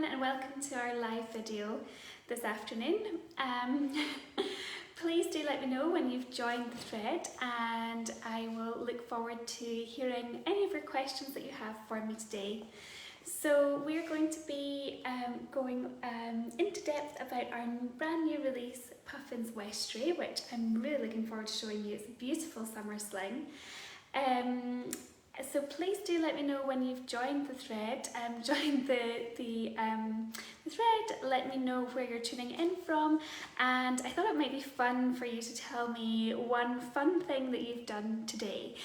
everyone, and welcome to our live video this afternoon. Please do let me know when you've joined the thread, and I will look forward to hearing any of your questions that you have for me today. So we're going to be going into depth about our brand new release, Puffins Westray, which I'm really looking forward to showing you. It's a beautiful summer sling. So please do let me know when you've joined the thread, joined the thread, let me know where you're tuning in from, and I thought it might be fun for you to tell me one fun thing that you've done today.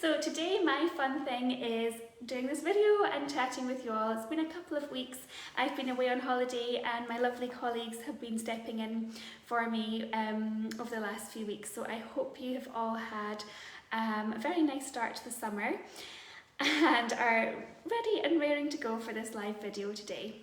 So today my fun thing is doing this video and chatting with you all. It's been a couple of weeks, I've been away on holiday and my lovely colleagues have been stepping in for me over the last few weeks, so I hope you have all had a very nice start to the summer and are ready and raring to go for this live video today.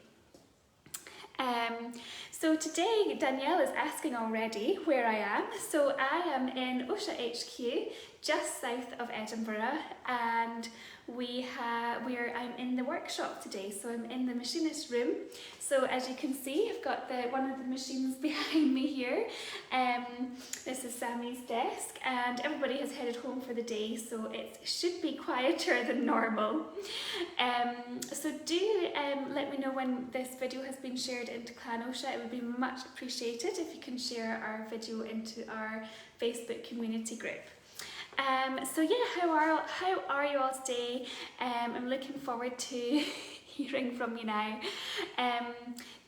So today Danielle is asking already where I am. So I am in OSHA HQ, just south of Edinburgh, and I'm in the workshop today, so I'm in the machinist room. So as you can see, I've got one of the machines behind me here. This is Sammy's desk, and everybody has headed home for the day, so it should be quieter than normal. So do let me know when this video has been shared into Clan OSHA. It would be much appreciated if you can share our video into our Facebook community group. So yeah, how are you all today? I'm looking forward to hearing from you now.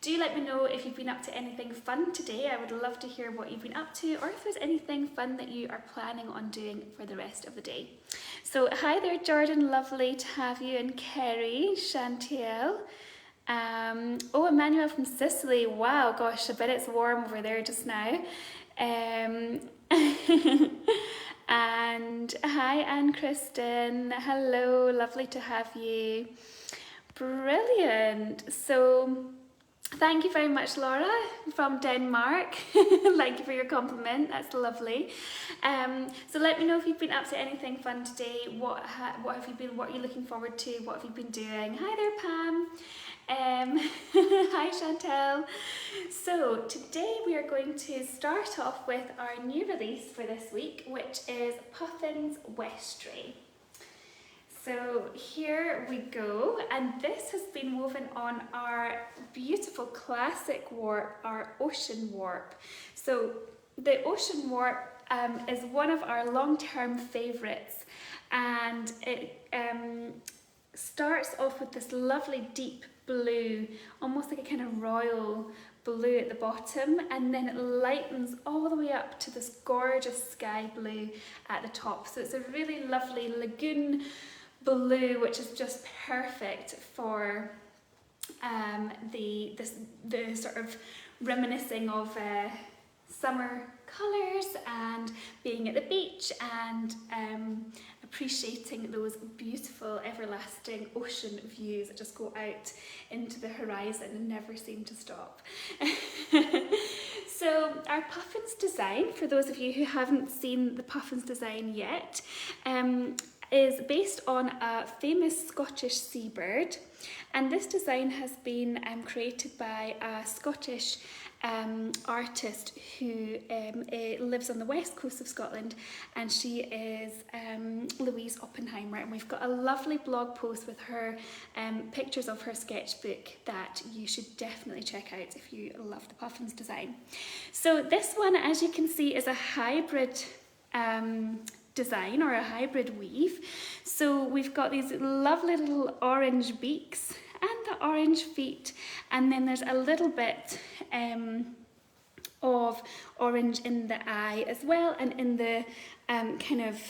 Do let me know if you've been up to anything fun today. I would love to hear what you've been up to, or if there's anything fun that you are planning on doing for the rest of the day. So hi there Jordan, lovely to have you, and Kerry, Chantel. Oh, Emmanuel from Sicily, wow, gosh, I bet it's warm over there just now. And hi Anne Kristen, hello, lovely to have you. Brilliant. So thank you very much, Laura from Denmark. Thank you for your compliment, that's lovely. So let me know if you've been up to anything fun today. What are you looking forward to? What have you been doing? Hi there Pam. Hi Chantel. So today we are going to start off with our new release for this week, which is Puffins Westray. So here we go, and this has been woven on our beautiful classic warp, our Ocean Warp. So the Ocean Warp is one of our long-term favourites, and it starts off with this lovely deep blue, almost like a kind of royal blue at the bottom, and then it lightens all the way up to this gorgeous sky blue at the top. So it's a really lovely lagoon blue, which is just perfect for the sort of reminiscing of summer colours and being at the beach and appreciating those beautiful everlasting ocean views that just go out into the horizon and never seem to stop. So our Puffins design, for those of you who haven't seen the Puffins design yet, is based on a famous Scottish seabird, and this design has been created by a Scottish artist who lives on the west coast of Scotland, and she is Louise Oppenheimer, and we've got a lovely blog post with her pictures of her sketchbook that you should definitely check out if you love the Puffins design. So this one, as you can see, is a hybrid design, or a hybrid weave. So we've got these lovely little orange beaks and the orange feet, and then there's a little bit of orange in the eye as well, and in the kind of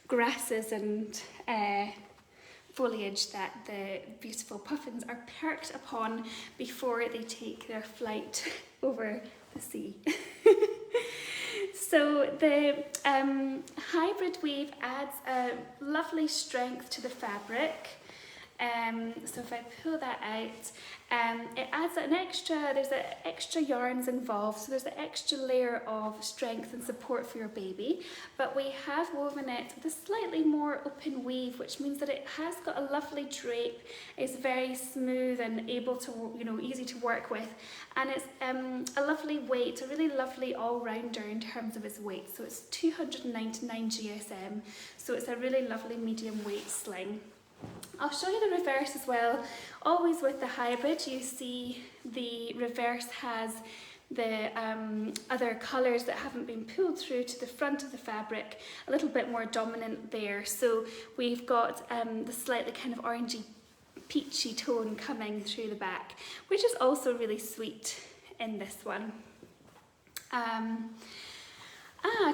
grasses and foliage that the beautiful puffins are perched upon before they take their flight over the sea. So the hybrid weave adds a lovely strength to the fabric. So if I pull that out, it adds an extra, there's extra yarns involved, so there's an extra layer of strength and support for your baby. But we have woven it with a slightly more open weave, which means that it has got a lovely drape. It's very smooth and able to, easy to work with. And it's a lovely weight, a really lovely all-rounder in terms of its weight. So it's 299 GSM, so it's a really lovely medium weight sling. I'll show you the reverse as well. Always with the hybrid, you see the reverse has the other colours that haven't been pulled through to the front of the fabric, a little bit more dominant there. So we've got the slightly kind of orangey peachy tone coming through the back, which is also really sweet in this one.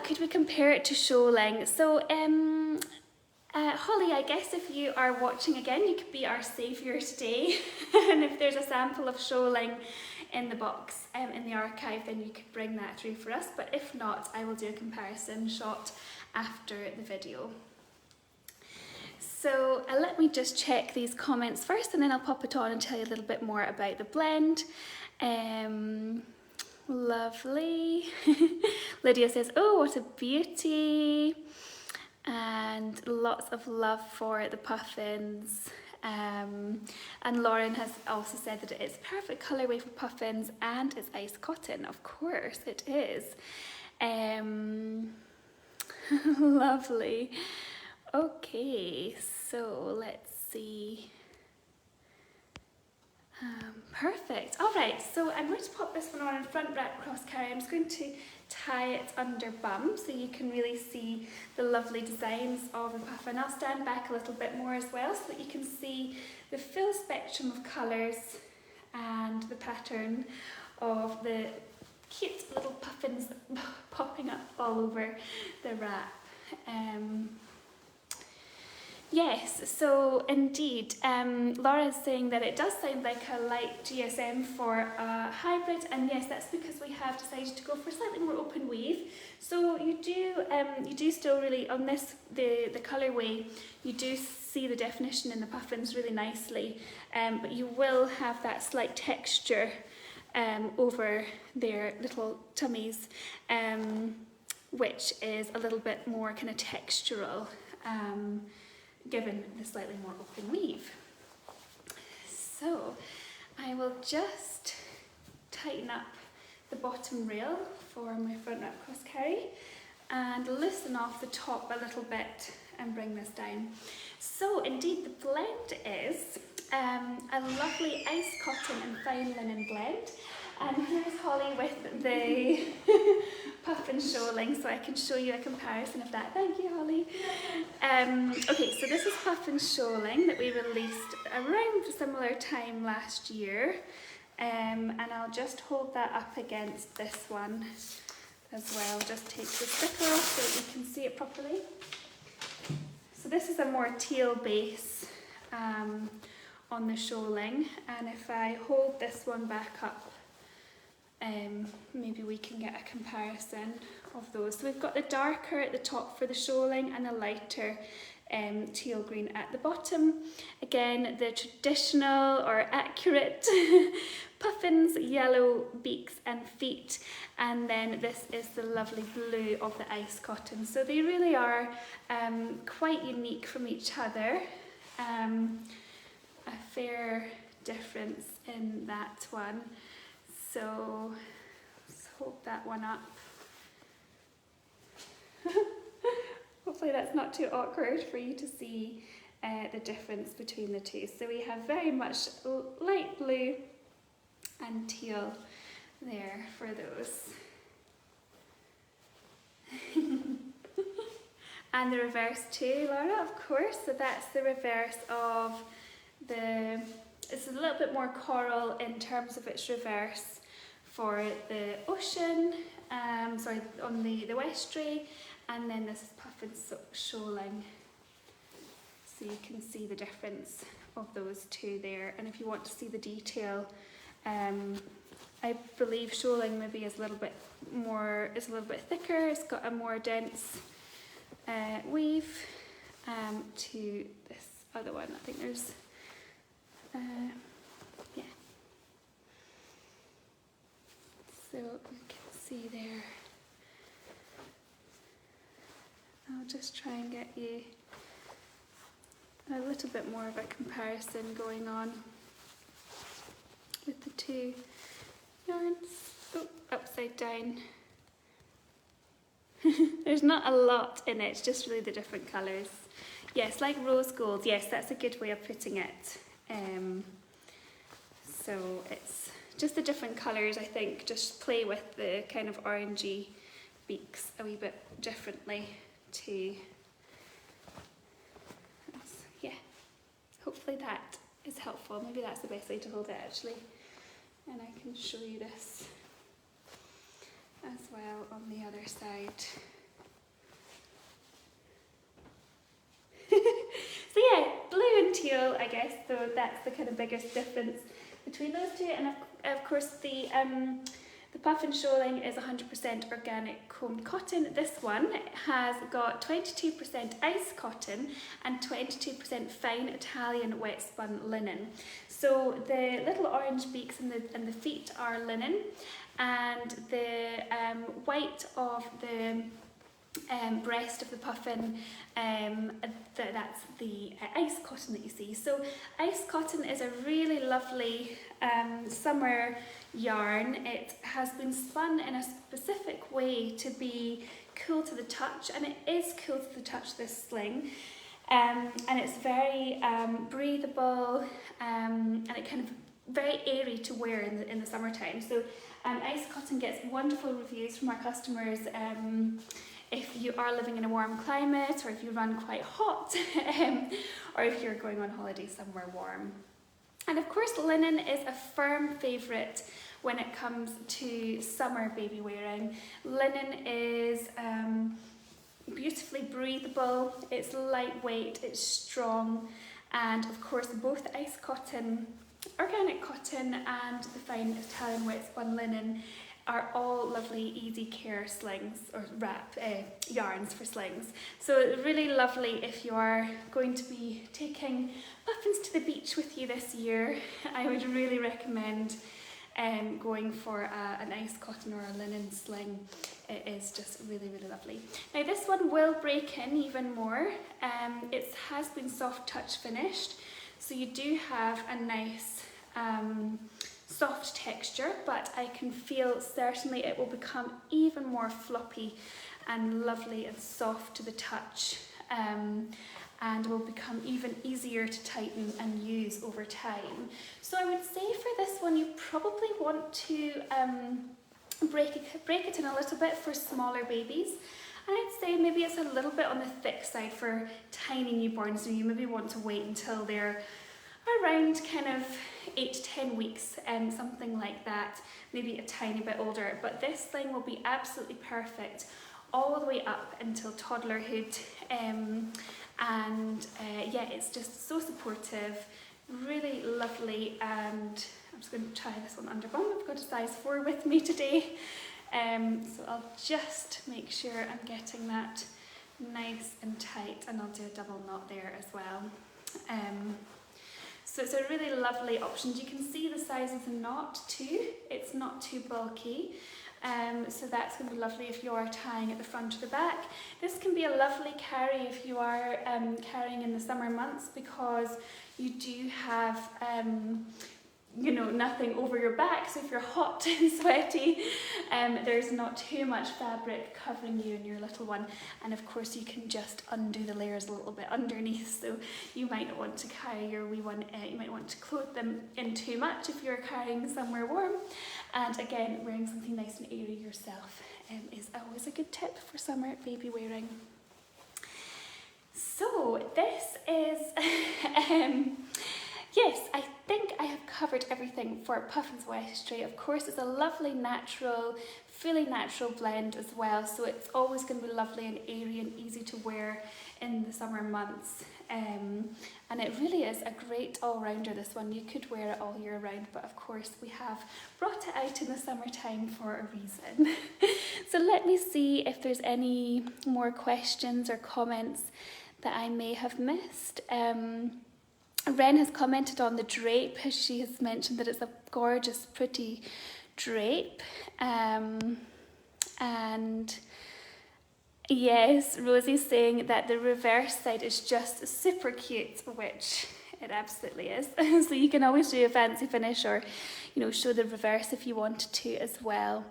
Could we compare it to Shoaling? So Holly, I guess if you are watching again, you could be our saviour today. And if there's a sample of Shoaling in the box, in the archive, then you could bring that through for us. But if not, I will do a comparison shot after the video. So let me just check these comments first, and then I'll pop it on and tell you a little bit more about the blend. Lovely. Lydia says, oh, what a beauty. And lots of love for the puffins. And Lauren has also said that it's perfect colourway for puffins and it's ice cotton. Of course it is. Lovely. Okay, so let's see. Perfect. All right, so I'm going to pop this one on in front wrap cross carry. I'm just going to tie it under bum so you can really see the lovely designs of the puffin. I'll stand back a little bit more as well so that you can see the full spectrum of colours and the pattern of the cute little puffins popping up all over the wrap. Yes, so indeed, Laura is saying that it does sound like a light GSM for a hybrid, and yes, that's because we have decided to go for slightly more open weave. So you do still really, on this, the colourway, you do see the definition in the puffins really nicely, but you will have that slight texture over their little tummies, which is a little bit more kind of textural. Given the slightly more open weave. So I will just tighten up the bottom rail for my front wrap cross carry and loosen off the top a little bit and bring this down. So indeed the blend is a lovely ice cotton and fine linen blend. And here's Holly with the puffin Shoaling, so I can show you a comparison of that. Thank you, Holly. Okay, so this is puffin Shoaling that we released around a similar time last year. And I'll just hold that up against this one as well. Just take the sticker off so that you can see it properly. So this is a more teal base on the Shoaling, and if I hold this one back up, maybe we can get a comparison of those. So we've got the darker at the top for the Shoaling and a lighter teal green at the bottom. Again, the traditional or accurate puffins, yellow beaks and feet, and then this is the lovely blue of the ice cotton. So they really are quite unique from each other. A fair difference in that one. So let's hold that one up. Hopefully that's not too awkward for you to see the difference between the two. So we have very much light blue and teal there for those. And the reverse too, Laura, of course. So that's the reverse of it's a little bit more coral in terms of its reverse for the ocean, on the Westray, and then this is puffin Shoaling. So you can see the difference of those two there. And if you want to see the detail, I believe Shoaling maybe is a little bit thicker. It's got a more dense weave to this other one. I think there's yeah. So you can see there. I'll just try and get you a little bit more of a comparison going on with the two yarns. Oh, upside down. There's not a lot in it, it's just really the different colours. Yes, like rose gold, yes, that's a good way of putting it. So it's just the different colours, I think, just play with the kind of orangey beaks a wee bit differently too. Yeah, hopefully that is helpful. Maybe that's the best way to hold it actually. And I can show you this as well on the other side. So yeah, blue and teal, I guess, so that's the kind of biggest difference between those two. And of course the puffin shoaling is 100% organic combed cotton. This one has got 22% ice cotton and 22% fine Italian wet spun linen. So the little orange beaks and the feet are linen, and the white of the breast of the puffin, that's the ice cotton that you see. So ice cotton is a really lovely summer yarn. It has been spun in a specific way to be cool to the touch, and it is cool to the touch, this sling. And it's very breathable, and it kind of very airy to wear in the summertime. So ice cotton gets wonderful reviews from our customers. If you are living in a warm climate, or if you run quite hot, or if you're going on holiday somewhere warm. And of course, linen is a firm favourite when it comes to summer baby wearing. Linen is beautifully breathable, it's lightweight, it's strong, and of course both ice cotton, organic cotton, and the fine Italian wet spun linen are all lovely easy care slings, or wrap yarns for slings. So really lovely if you are going to be taking puffins to the beach with you this year. I would really recommend going for an ice cotton or a linen sling. It is just really, really lovely. Now this one will break in even more. It has been soft touch finished, so you do have a nice soft texture, but I can feel certainly it will become even more floppy and lovely and soft to the touch, and will become even easier to tighten and use over time. So I would say for this one you probably want to break it in a little bit for smaller babies, and I'd say maybe it's a little bit on the thick side for tiny newborns, so you maybe want to wait until they're around kind of 8 to 10 weeks, something like that, maybe a tiny bit older. But this thing will be absolutely perfect all the way up until toddlerhood, yeah, it's just so supportive, really lovely. And I'm just going to try this one under bum. I've got a size 4 with me today, so I'll just make sure I'm getting that nice and tight, and I'll do a double knot there as well. So it's a really lovely option. You can see the size of the knot too. It's not too bulky. So that's going to be lovely if you are tying at the front or the back. This can be a lovely carry if you are carrying in the summer months, because you do have you know, nothing over your back, so if you're hot and sweaty, there's not too much fabric covering you and your little one. And of course you can just undo the layers a little bit underneath, so you might not want to carry your wee one, you might want to clothe them in too much if you're carrying somewhere warm. And again, wearing something nice and airy yourself is always a good tip for summer baby wearing. So this is yes, I think I have covered everything for Puffin's Westray. Of course, it's a lovely natural, fully natural blend as well, so it's always going to be lovely and airy and easy to wear in the summer months. And it really is a great all-rounder, this one. You could wear it all year round, but of course we have brought it out in the summertime for a reason. So let me see if there's any more questions or comments that I may have missed. Ren has commented on the drape. She has mentioned that it's a gorgeous, pretty drape. And yes, Rosie's saying that the reverse side is just super cute, which it absolutely is. So you can always do a fancy finish, or, you know, show the reverse if you wanted to as well.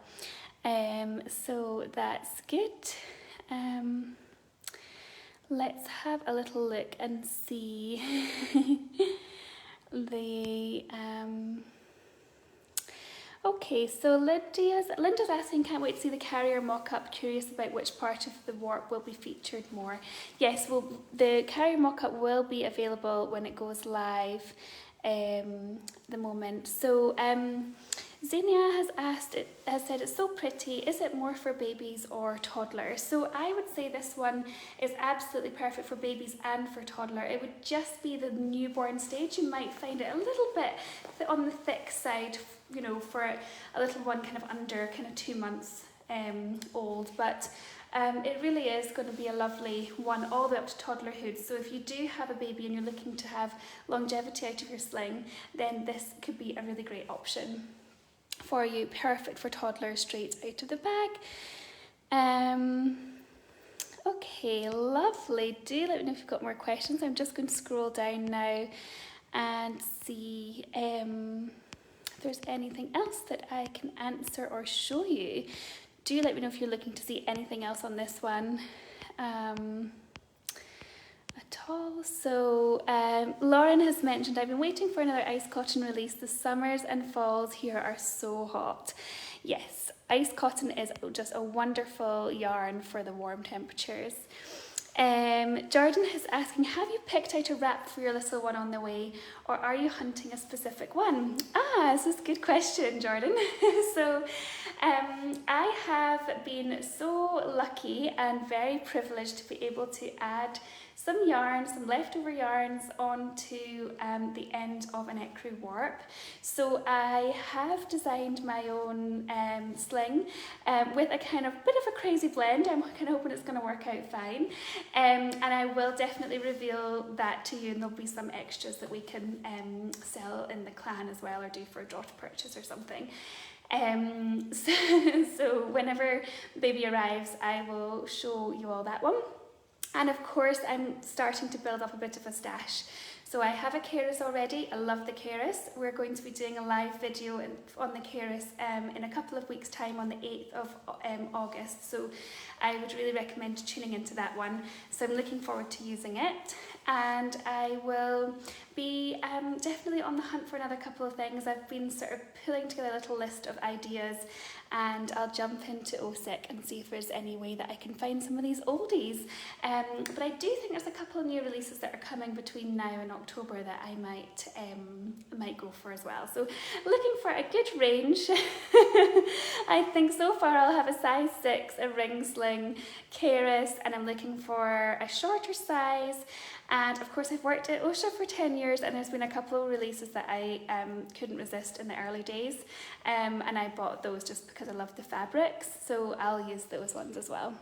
So that's good. Let's have a little look and see the okay, so Linda's asking, can't wait to see the carrier mock-up, curious about which part of the warp will be featured more. Yes, well, the carrier mock-up will be available when it goes live the moment. So Xenia has said it's so pretty. Is it more for babies or toddlers? So I would say this one is absolutely perfect for babies and for toddler. It would just be the newborn stage. You might find it a little bit on the thick side, you know, for a little one kind of under kind of 2 months old, but it really is going to be a lovely one all the way up to toddlerhood. So if you do have a baby and you're looking to have longevity out of your sling, then this could be a really great option for you. Perfect for toddlers straight out of the bag. Okay, lovely. Do let me know if you've got more questions. I'm just going to scroll down now and see if there's anything else that I can answer or show you. Do let me know if you're looking to see anything else on this one at all. So Lauren has mentioned, I've been waiting for another ice cotton release. The summers and falls here are so hot. Yes, ice cotton is just a wonderful yarn for the warm temperatures. Jordan is asking, have you picked out a wrap for your little one on the way, or are you hunting a specific one? This is a good question, Jordan. So I have been so lucky and very privileged to be able to add some yarn, some leftover yarns onto the end of an ecru warp. So I have designed my own sling with a kind of bit of a crazy blend. I'm kind of hoping it's going to work out fine. And I will definitely reveal that to you, and there'll be some extras that we can sell in the clan as well, or do for a draw to purchase or something. So whenever baby arrives, I will show you all that one. And of course, I'm starting to build up a bit of a stash. So I have a Keris already. I love the Keris. We're going to be doing a live video on the Keris in a couple of weeks' time on the 8th of August. So I would really recommend tuning into that one. So I'm looking forward to using it. And I will be definitely on the hunt for another couple of things. I've been sort of pulling together a little list of ideas, and I'll jump into OSIC and see if there's any way that I can find some of these oldies. But I do think there's a couple of new releases that are coming between now and October that I might go for as well. So looking for a good range. I think so far I'll have a size 6, a ring sling, Keris, and I'm looking for a shorter size. And of course, I've worked at Osha for 10 years, and there's been a couple of releases that I couldn't resist in the early days, and I bought those just because I love the fabrics, so I'll use those ones as well.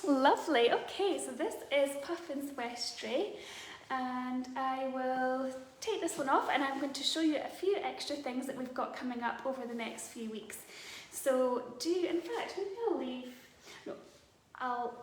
Lovely. Okay, so this is Puffin's Westray, and I will take this one off, and I'm going to show you a few extra things that we've got coming up over the next few weeks. So in fact, maybe I'll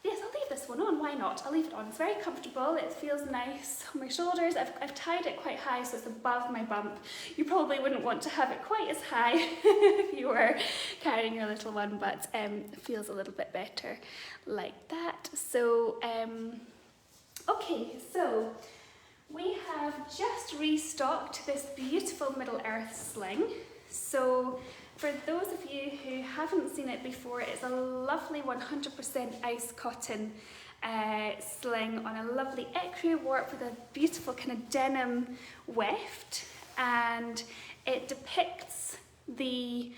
leave this one on. Why not? I'll leave it on. It's very comfortable. It feels nice on my shoulders. I've tied it quite high so it's above my bump. You probably wouldn't want to have it quite as high if you were carrying your little one, but it feels a little bit better like that. So, okay, so we have just restocked this beautiful Middle Earth sling. So for those of you who haven't seen it before, it's a lovely 100% ice cotton sling on a lovely ecru warp with a beautiful kind of denim weft, and it depicts the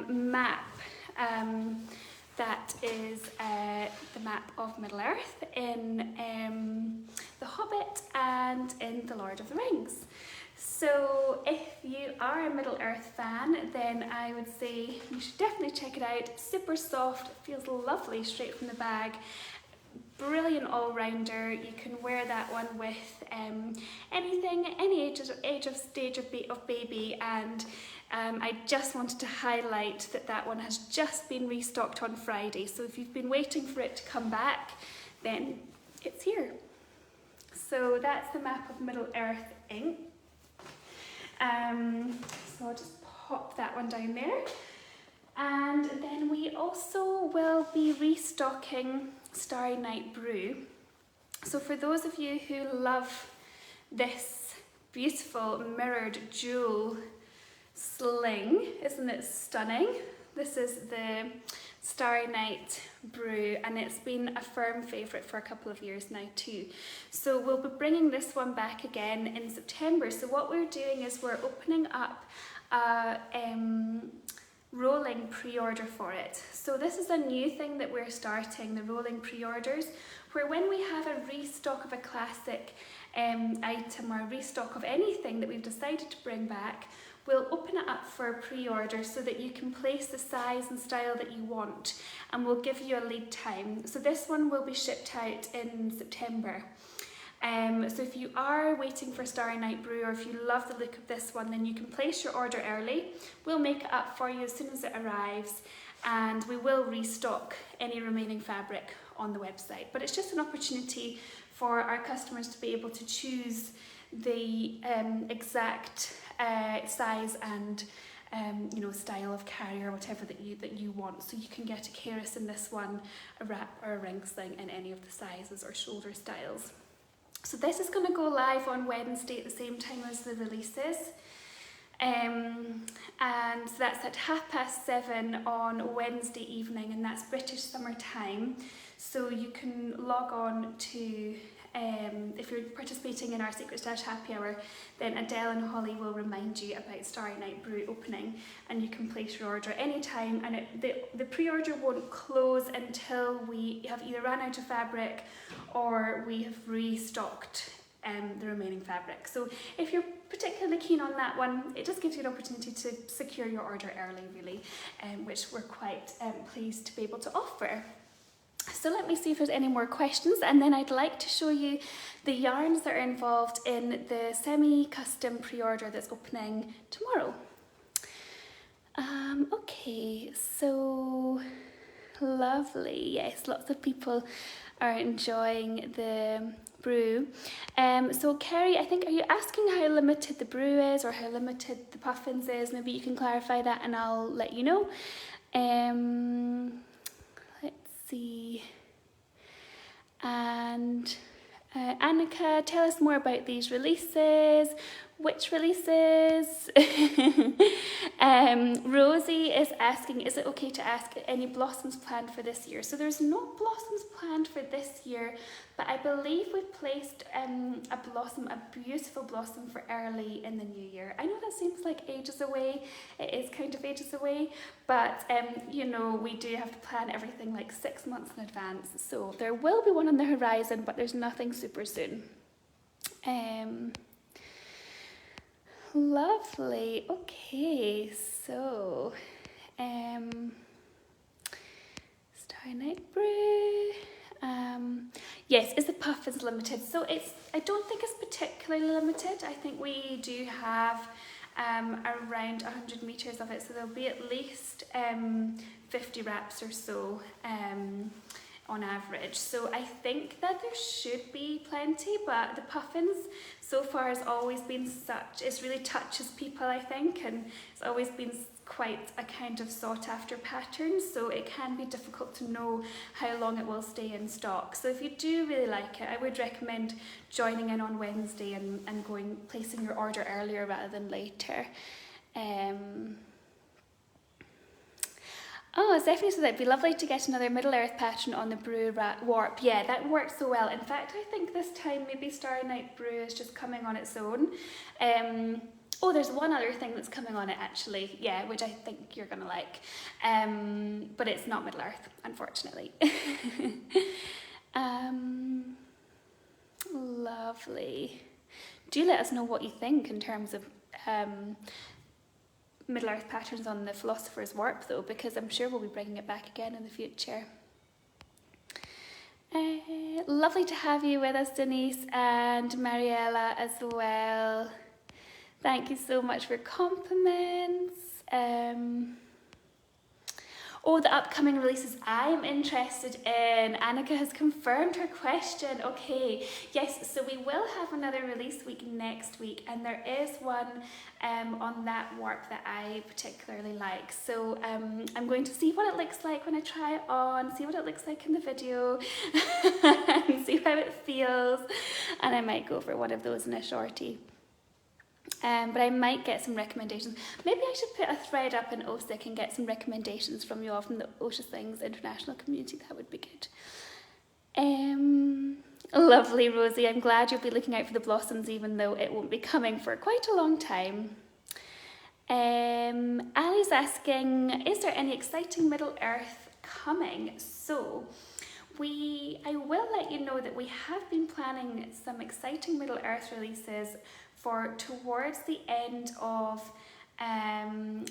map that is the map of Middle Earth in The Hobbit and in The Lord of the Rings. So if you are a Middle Earth fan, then I would say you should definitely check it out. Super soft, feels lovely straight from the bag. brilliant all-rounder. You can wear that one with anything, any stage of baby, and I just wanted to highlight that one has just been restocked on Friday. So if you've been waiting for it to come back, then it's here. So that's the map of Middle-earth ink. So I'll just pop that one down there. And then we also will be restocking Starry Night Brew. So for those of you who love this beautiful mirrored jewel sling, isn't it stunning? This is the Starry Night Brew, and it's been a firm favourite for a couple of years now too. So we'll be bringing this one back again in September. So what we're doing is we're opening up a rolling pre-order for it. So this is a new thing that we're starting, the rolling pre-orders, where when we have a restock of a classic item or a restock of anything that we've decided to bring back, we'll open it up for a pre-order so that you can place the size and style that you want, and we'll give you a lead time. So this one will be shipped out in September. So if you are waiting for Starry Night Brew, or if you love the look of this one, then you can place your order early. We'll make it up for you as soon as it arrives, and we will restock any remaining fabric on the website. But it's just an opportunity for our customers to be able to choose the exact size and style of carrier, whatever that you want. So you can get a Keris in this one, a wrap or a ring sling in any of the sizes or shoulder styles. So this is going to go live on Wednesday at the same time as the releases. And that's at 7:30 on Wednesday evening, and that's British summer time. So you can log on to, if you're participating in our Secret Stash Happy Hour, then Adele and Holly will remind you about Starry Night Brew opening, and you can place your order anytime, and the pre-order won't close until we have either run out of fabric or we have restocked the remaining fabric. So if you're particularly keen on that one, it just gives you an opportunity to secure your order early, really, which we're quite pleased to be able to offer. So let me see if there's any more questions, and then I'd like to show you the yarns that are involved in the semi-custom pre-order that's opening tomorrow. Okay, so lovely. Yes, lots of people are enjoying the brew. So Kerry, I think, are you asking how limited the brew is or how limited the puffins is? Maybe you can clarify that and I'll let you know. Let's see. And Annika, tell us more about these releases. Which releases? Rosie is asking, is it okay to ask any blossoms planned for this year? So there's no blossoms planned for this year, but I believe we've placed a beautiful blossom for early in the new year. I know that seems like ages away. It is kind of ages away, but we do have to plan everything like 6 months in advance. So there will be one on the horizon, but there's nothing super soon. Lovely. Okay, so Starry Night Brew. Yes, is the puffins limited? So I don't think it's particularly limited. I think we do have around 100 meters of it, so there'll be at least 50 wraps or so on average. So I think that there should be plenty, but the puffins so far has always been it really touches people, I think, and it's always been quite a kind of sought after pattern, so it can be difficult to know how long it will stay in stock. So if you do really like it, I would recommend joining in on Wednesday and placing your order earlier rather than later. Oh, Stephanie said it'd be lovely to get another Middle-earth pattern on the Brew Warp. Yeah, that works so well. In fact, I think this time maybe Starry Night Brew is just coming on its own. Oh, there's one other thing that's coming on it actually, yeah, which I think you're gonna like. But it's not Middle-earth, unfortunately. Lovely. Do let us know what you think in terms of Middle-earth patterns on the Philosopher's Warp though, because I'm sure we'll be bringing it back again in the future. Lovely to have you with us, Denise, and Mariella as well. Thank you so much for compliments. Oh, the upcoming releases I'm interested in. Annika has confirmed her question. Okay, yes, so we will have another release week next week, and there is one on that warp that I particularly like. So I'm going to see what it looks like when I try it on, see what it looks like in the video, and see how it feels, and I might go for one of those in a shorty. But I might get some recommendations. Maybe I should put a thread up in OSIC and get some recommendations from you all from the OSHA Slings international community. That would be good. Lovely, Rosie. I'm glad you'll be looking out for the blossoms, even though it won't be coming for quite a long time. Ali's asking, is there any exciting Middle Earth coming? So, I will let you know that we have been planning some exciting Middle Earth releases for towards the end of end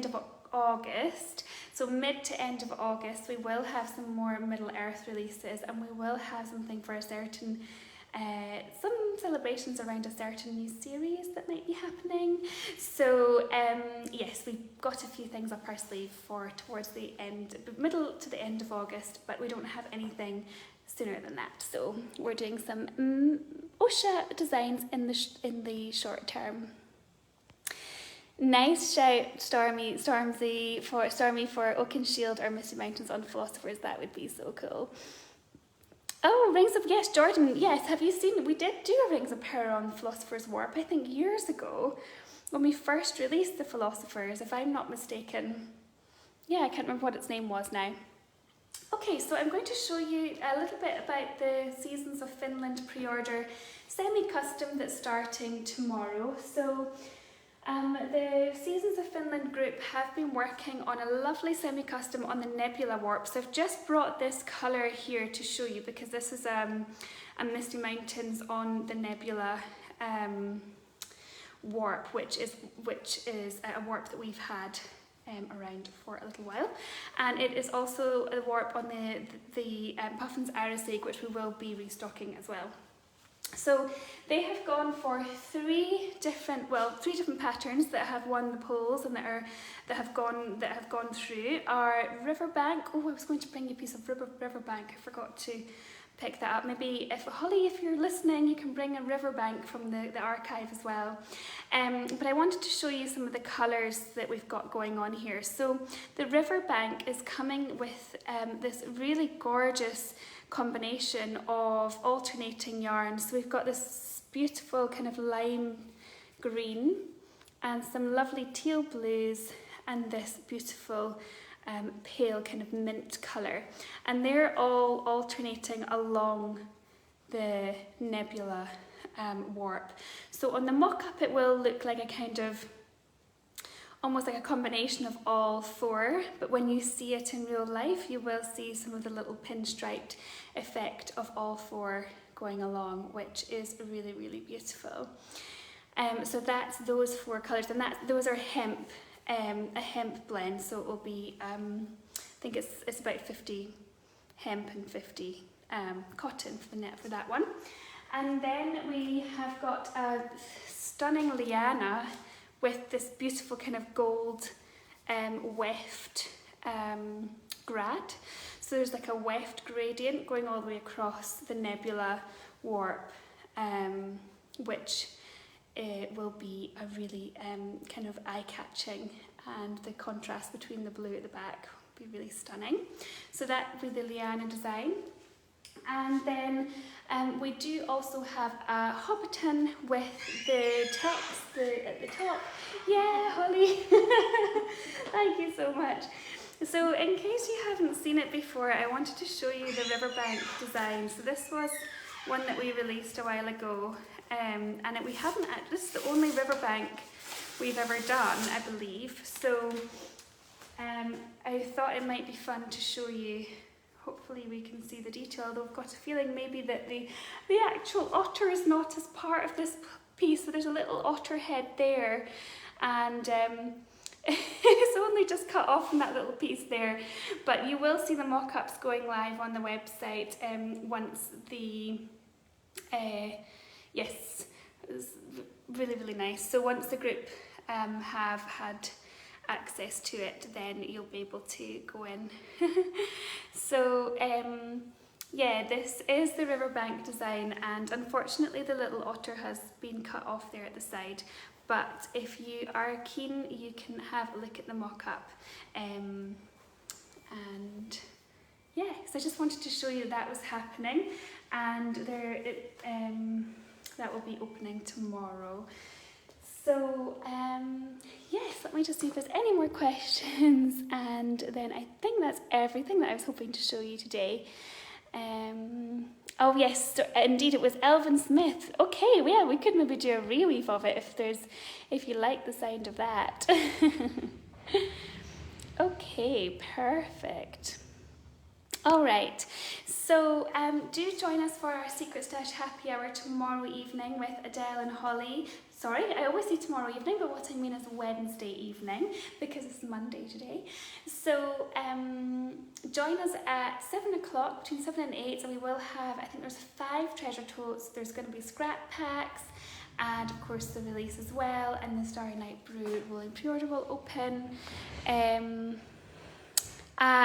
of August. So mid to end of August, we will have some more Middle Earth releases, and we will have something for a certain some celebrations around a certain new series that might be happening. So yes, we've got a few things up our sleeve for towards the middle to the end of August, but we don't have anything sooner than that. So we're doing some OSHA designs in the short term. Nice shout, Stormy for Oakenshield or Misty Mountains on Philosophers. That would be so cool. Oh, Rings of, yes, Jordan, yes, have you seen, we did do a Rings of Power on Philosopher's Warp, I think years ago, when we first released the Philosophers, if I'm not mistaken. Yeah, I can't remember what its name was now. Okay, so I'm going to show you a little bit about the Seasons of Finland pre-order semi-custom that's starting tomorrow. So the Seasons of Finland group have been working on a lovely semi-custom on the Nebula warp. So I've just brought this colour here to show you, because this is a Misty Mountains on the Nebula warp, which is a warp that we've had around for a little while, and it is also a warp on the Puffin's Iris Egg, which we will be restocking as well. So they have gone for three different patterns that have won the polls and that have gone through. Our Riverbank. Oh, I was going to bring you a piece of Riverbank. I forgot to pick that up. Maybe Holly, if you're listening, you can bring a Riverbank from the archive as well. But I wanted to show you some of the colours that we've got going on here. So the Riverbank is coming with this really gorgeous combination of alternating yarns. So we've got this beautiful kind of lime green and some lovely teal blues and this beautiful pale kind of mint colour, and they're all alternating along the Nebula warp. So on the mock-up it will look like a kind of almost like a combination of all four, but when you see it in real life you will see some of the little pinstriped effect of all four going along, which is really, really beautiful. So that's those four colours, and those are hemp. A hemp blend, so it will be I think it's about 50 hemp and 50 cotton for that one. And then we have got a stunning liana with this beautiful kind of gold weft grad. So there's like a weft gradient going all the way across the Nebula warp, which it will be a really kind of eye-catching, and the contrast between the blue at the back will be really stunning. So that will be the liana design. And then we do also have a Hobbiton with the text at the top. Yeah, Holly! Thank you so much. So in case you haven't seen it before, I wanted to show you the Riverbank design. So this was one that we released a while ago. And this is the only Riverbank we've ever done, I believe. So I thought it might be fun to show you. Hopefully we can see the detail, though I've got a feeling maybe that the actual otter is not as part of this piece. So there's a little otter head there, and It's only just cut off from that little piece there, but you will see the mock-ups going live on the website once the, yes, it was really, really nice. So once the group have had access to it, then you'll be able to go in. So yeah, this is the riverbank design, and unfortunately the little otter has been cut off there at the side. But if you are keen, you can have a look at the mock-up. And yeah, so I just wanted to show you that was happening, and that will be opening tomorrow. So yes, let me just see if there's any more questions, and then I think that's everything that I was hoping to show you today. Oh yes, so, indeed it was Elvin Smith. Okay, well, yeah, we could maybe do a reweave of it if you like the sound of that. Okay, perfect. All right, so do join us for our Secret Stash happy hour tomorrow evening with Adele and Holly. Sorry, I always say tomorrow evening, but what I mean is Wednesday evening, because it's Monday today. So join us at 7 o'clock, between 7 and 8, and we will have, I think there's 5 treasure totes, there's going to be scrap packs, and of course the release as well, and the Starry Night Brew rolling pre-order will open.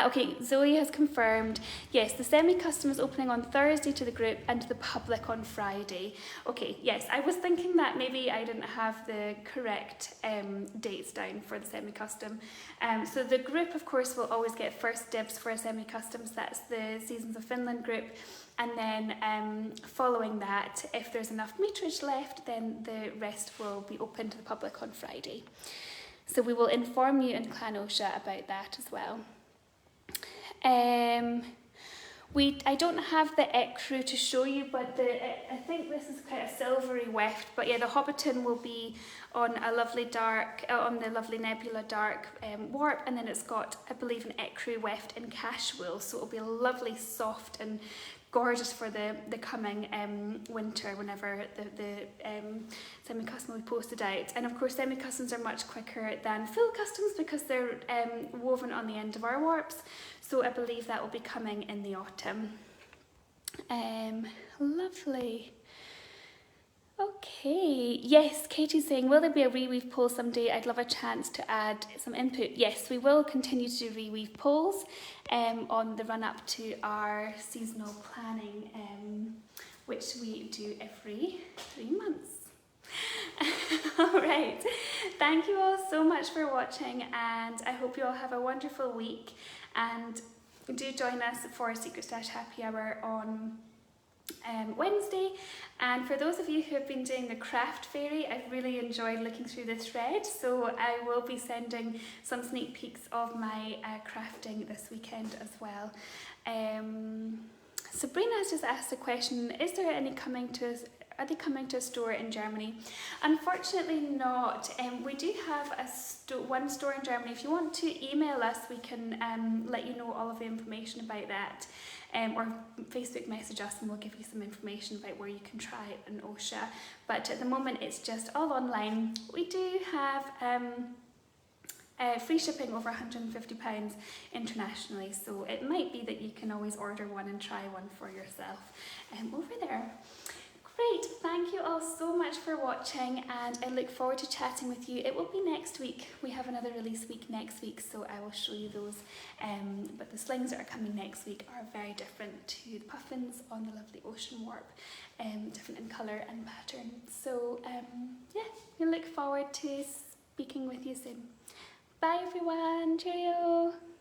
Okay, Zoe has confirmed, yes, the semi-custom is opening on Thursday to the group and to the public on Friday. Okay, yes, I was thinking that maybe I didn't have the correct dates down for the semi-custom. So the group, of course, will always get first dibs for a semi-custom, so that's the Seasons of Finland group. And then following that, if there's enough meterage left, then the rest will be open to the public on Friday. So we will inform you in Clan Osha about that as well. I don't have the ecru to show you, but I think this is quite a silvery weft. But yeah, the Hobbiton will be on a lovely dark, on the lovely Nebula dark warp, and then it's got, I believe, an ecru weft in cash wool, so it'll be lovely, soft and gorgeous for the coming winter, whenever the semi-custom will be posted out. And of course semi-customs are much quicker than full customs because they're woven on the end of our warps, so I believe that will be coming in the autumn. Lovely. Okay, yes, Katie's saying, will there be a reweave poll someday? I'd love a chance to add some input. Yes, we will continue to do reweave polls on the run up to our seasonal planning, which we do every 3 months. All right, thank you all so much for watching, and I hope you all have a wonderful week, and do join us for Secret Stash happy hour on Wednesday. And for those of you who have been doing the craft fairy, I've really enjoyed looking through the thread, so I will be sending some sneak peeks of my crafting this weekend as well. Sabrina has just asked a question, is there any coming to us? Are they coming to a store in Germany? Unfortunately not. We do have one store in Germany. If you want to email us, we can let you know all of the information about that. Or Facebook message us and we'll give you some information about where you can try it in Osha. But at the moment it's just all online. We do have free shipping over £150 internationally, so it might be that you can always order one and try one for yourself over there. Great, thank you all so much for watching, and I look forward to chatting with you. It will be next week. We have another release week next week, so I will show you those. But the slings that are coming next week are very different to the puffins on the lovely Ocean Warp, different in colour and pattern. So yeah, we look forward to speaking with you soon. Bye everyone, cheerio!